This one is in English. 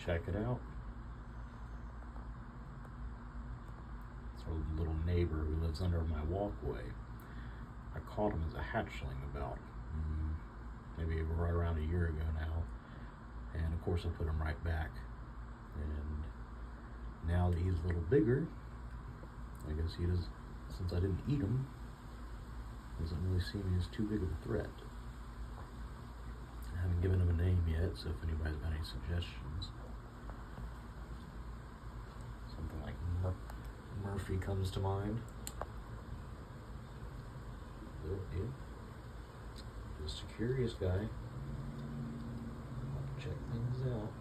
check it out. It's our little neighbor who lives under my walkway. I caught him as a hatchling about maybe right around a year ago now, and of course I put him right back. And now that he's a little bigger, I guess he does, since I didn't eat him, doesn't really see me as too big of a threat. I haven't given him a name yet, so if anybody's got any suggestions, something like Murphy comes to mind. Yeah. Just a curious guy. Check things out.